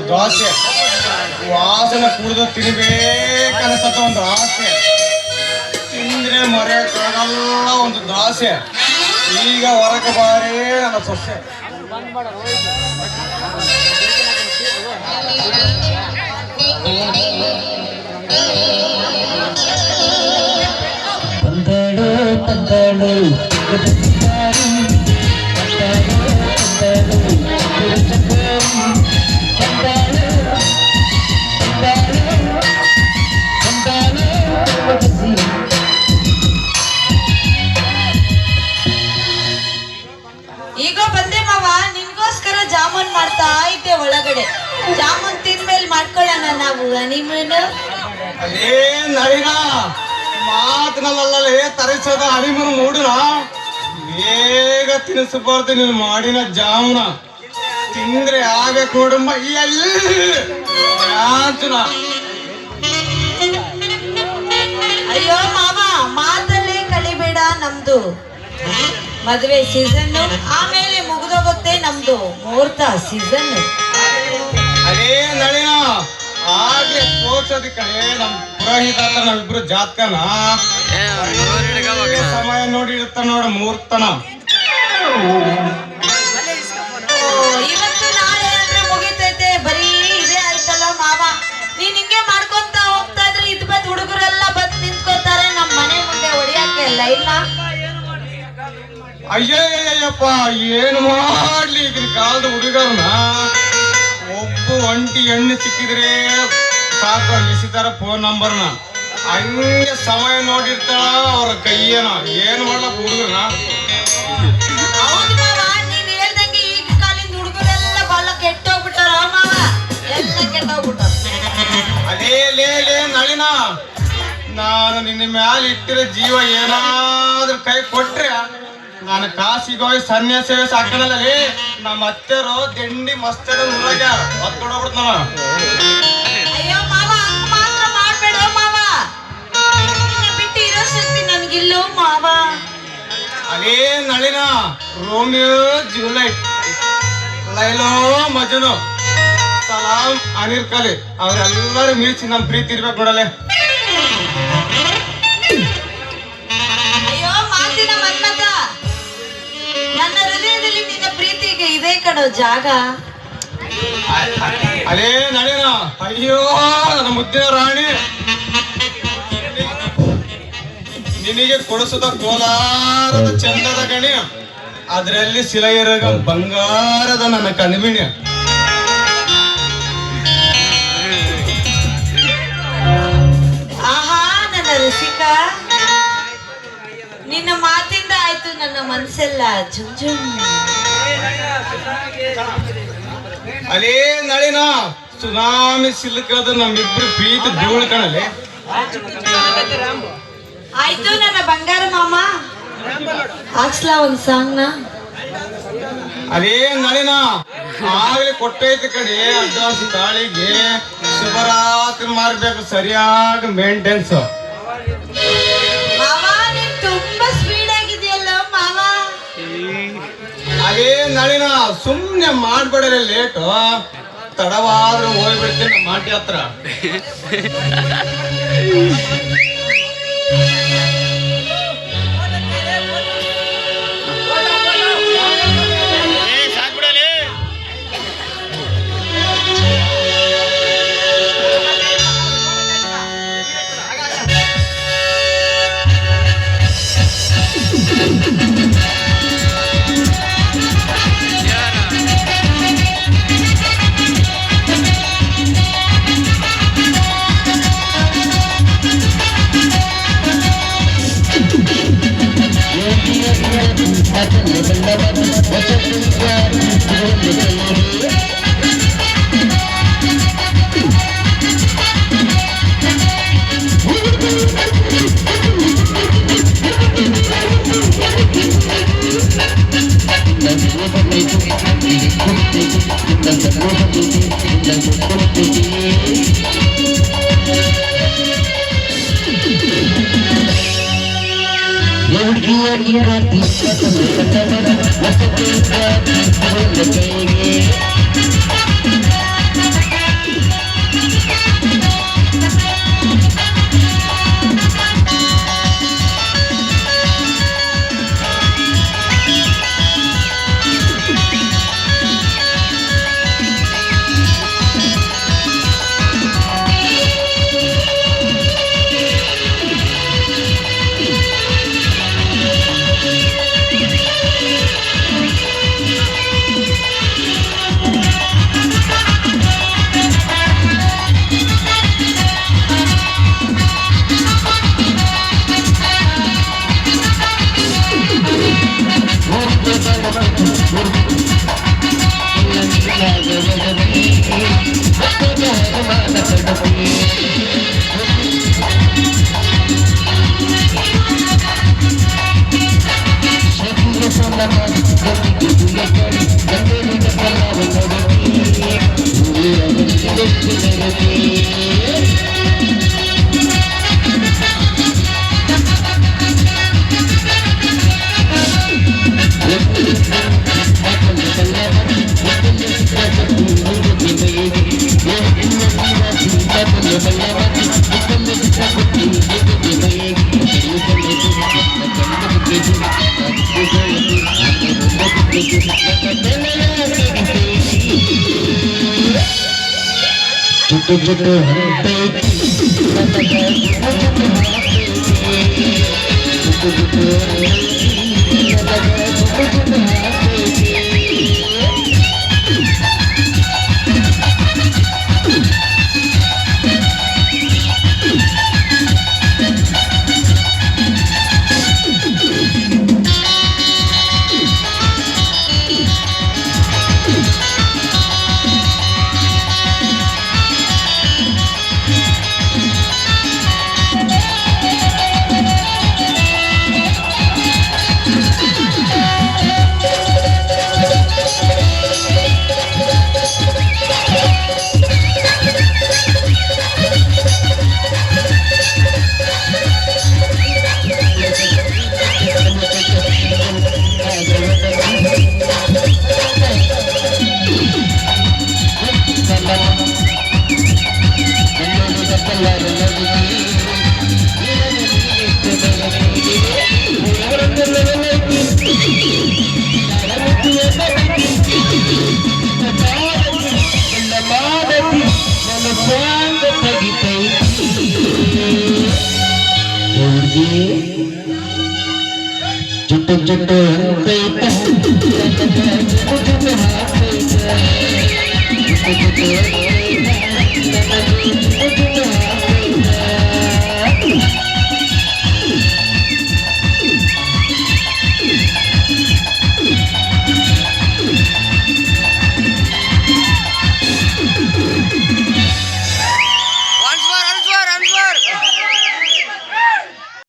ದೋಸೆ ವಾಸನೆ ಕುಡಿದು ತಿನ್ಬೇಕನ್ಸತ್ತ ಒಂದು ಆಸೆ, ತಿಂದ್ರೆ ಮರೆಯಕ್ಕಾಗಲ್ಲ ಒಂದು ದಾಸೆ. ಈಗ ಹೊರಗೆ ಬಾರೇ ನನ್ನ ಸೊಸೆ. ಪಂದಳು ಪಂದಳು ಈಗ ಬಂದೆ ಮಾವ, ನಿನ್ಗೋಸ್ಕರ ಜಾಮೂನ್ ಮಾಡ್ತಾ ಇದ್ದೆ ಒಳಗಡೆ. ಜಾಮೂನ್ ತಿಂದ್ಮೇಲೆ ಮಾಡ್ಕೊಳ್ಳೋಣ ನಾವು ಹನಿಮೂನು. ಅದೇ ನಳಿನ ಮಾತಿನಲ್ಲೇ ತರಿಸದ ಹನಿಮೂನು ಮೂಡಿನ ಬೇಗ ತಿನ್ನಿಸಬಾರ್ದು ನೀನು ಮಾಡಿನ ಜಾಮೂನ. ತಿಂದ್ರೆ ಆಗ್ಬೇಕು ನೋಡು ಮೈಯಲ್ಲಿ ಅಯ್ಯೋ ಮಾವ, ಮಾತಲ್ಲೇ ಕಳಿಬೇಡ. ನಮ್ದು ಮದುವೆ ಸೀಸನ್, ಆಮೇಲೆ ಮುಗಿದೋಗುತ್ತೆ ನಮ್ದು ಮುಹೂರ್ತ ಸೀಸನ್. ಅದೇ ನಳಿನ ಆಗ್ಲೇ ತೋರ್ಸೋದಿ ಕಡೆ ನಮ್ ಪುರೋಹಿತ ಹತ್ರ ನಾವಿಬ್ರು ಜಾತಕನ ಸಮಯ ನೋಡಿ ಇರ್ತ ನೋಡ ಮುಹೂರ್ತನ. ಇವತ್ತು ನಾಳೆ ಅಂದ್ರೆ ಮುಗಿತೈತೆ, ಬರೀ ಇದೇ ಆಯ್ತಲ್ಲ ಮಾವ. ನೀನ್ ಹಿಂಗೆ ಮಾಡ್ಕೊಂತ ಹೋಗ್ತಾ ಇದ್ರೆ ಇದ್ ಬದ್ ಹುಡುಗರೆಲ್ಲ ಬಂದ್ ನಿಂತ್ಕೋತಾರೆ ನಮ್ ಮನೆ ಮುಂದೆ ಹೊಡಿಯಕ್ಕೆ ಇಲ್ಲ ಇಲ್ಲ. ಅಯ್ಯಯ್ಯಪ್ಪ ಏನು ಮಾಡ್ಲಿ ಈಗಿನ ಕಾಲದ ಹುಡುಗರನ್ನ. ಒಬ್ಬ ಒಂಟಿ ಹೆಣ್ಣು ಸಿಕ್ಕಿದ್ರೆ ಸಾಕು ಎಸಿತಾರ ಫೋನ್ ನಂಬರ್ನ. ಹಂಗೆ ಸಮಯ ನೋಡಿರ್ತಾಳ ಅವ್ರ ಕೈಯೇನ. ಏನ್ ಮಾಡ್ಲಕ್ ಹುಡುಗರನ್ನ. ಹೌದು ಮಾವ, ನೀನ್ ಹೇಳ್ದಂಗೆ ಈಗ ಕಾಲಿಂದ ಹುಡುಗರೆಲ್ಲ ಬಹಳ ಕೆಟ್ಟೋಗ್ಬಿಟ್ಟಾರ ಮಾವ, ಎಲ್ಲ ಕೆಟ್ಟೋಗ್ಬಿಟ್ಟಾರ. ಅದೇ ಲೇ ನಳಿನ, ನಾನು ನಿನ್ನ ಮ್ಯಾಲ ಇಟ್ಟಿರೋ ಜೀವ ಏನಾದ್ರೂ ಕೈ ಕೊಟ್ರೆ ನಾನು ಕಾಸಿಗೋಯ್ ಸನ್ಯಾಸ ಸಾಕನಲ್ಲೇ. ನಮ್ಮ ಅತ್ತೆರು ದಿಂಡಿ ಮಸ್ತ ಊರಾಗ ಹೊತ್ಕೊಂಡೋಗ್ಬಿಡ್ತ ನಾವ. ಅಯ್ಯೋ ಮಾವ, ಹಂಗ ಮಾತ್ರ ಮಾಡ್ಬೇಡ ಮಾವ, ನಿನ್ನ ಬಿಟ್ಟು ಇರೋ ಶಕ್ತಿ ನನ್ಗಿಲ್ಲೋ ಮಾವ. ಅದೇ ನಳಿನ, ರೋಮಿಯೋ ಜೂಲೈಟ್, ಲೈಲೋ ಮಜನು, ಸಲಾಂ ಅನಿರ್ ಕಲಿ ಅವ್ರೆಲ್ಲರೂ ಮೀರ್ಸಿ ನಮ್ ಪ್ರೀತಿ ಇರ್ಬೇಕು ನೋಡಲೆ. ಅಯ್ಯೋ ಮಾತಿನ ಮನ್ಮತ, ನನ್ನ ಹೃದಯದಲ್ಲಿ ನಿನ್ನ ಪ್ರೀತಿಗೆ ಇದೆ ಕಣೋ ಜಾಗ. ಅದೇ ನಳಿನ, ಅಯ್ಯೋ ನನ್ನ ಮುದ್ದಿನ ರಾಣಿ, ನಿನಗೆ ಕೊಡಿಸದ ಕೋಲಾರದ ಚಂದದ ಗಣಿ, ಅದರಲ್ಲಿ ಸಿಲೈರಗ ಬಂಗಾರದ ನನ್ನ ಕಣ್ಮಿಣಿ. ಆಹಾ ನನ್ನ ರಸಿಕ, ನಿನ್ನ ಮಾತಿಂದ ಆಯ್ತು ನನ್ನ ಮನಸ್ಸೆಲ್ಲ ಜುಮ್ ಜುಮ್. ಅಲೇ ನಳಿನ, ಸುನಾಮಿ ಸಿಲುಕದ ನಮ್ಮಿಬ್ರು ಪ್ರೀತಿ ಧೂಳು ಕಣಲೆ. ಆಯ್ತು ನನ್ನ ಬಂಗಾರ ಮಾಮ, ಹಾಕ್ಸ್ಲಾ ಒಂದ್ ಸಾಂಗ್ನ. ಅದೇ ನಳಿನ, ಆಗ್ಲಿ ಕೊಟ್ಟೈತಿ ಕಡೆ ಅಡ್ವಾನ್ಸ್ ತಾಳಿಗೆ. ಶುಭರಾತ್ರಿ ಮಾರ್ಬೇಕು, ಸರಿಯಾಗಿ ಮೇಂಟೆನ್ಸ್. ಮಾವ ನೀನ್ ತುಂಬಾ ಸ್ಪೀಡ್ ಆಗಿದೆಯಲ್ಲ ಮಾವ. ಅದೇ ನಳಿನ, ಸುಮ್ನೆ ಮಾಡ್ಬೇಡ್ರಿ ಲೇಟು, ತಡವಾದ್ರೂ ಹೋಗ್ಬಿಡ್ತೀನಿ ನಮ್ಮ ಮಾಟಿ ಹತ್ರ. You're ಚುಟ್ಟು ಚುಟ್ಟು ಹಂತೈತಿ ಚುಟ್ಟು ಚುಟ್ಟು ಚುಟ್ಟು ಚುಟ್ಟು ಹಂತೈತ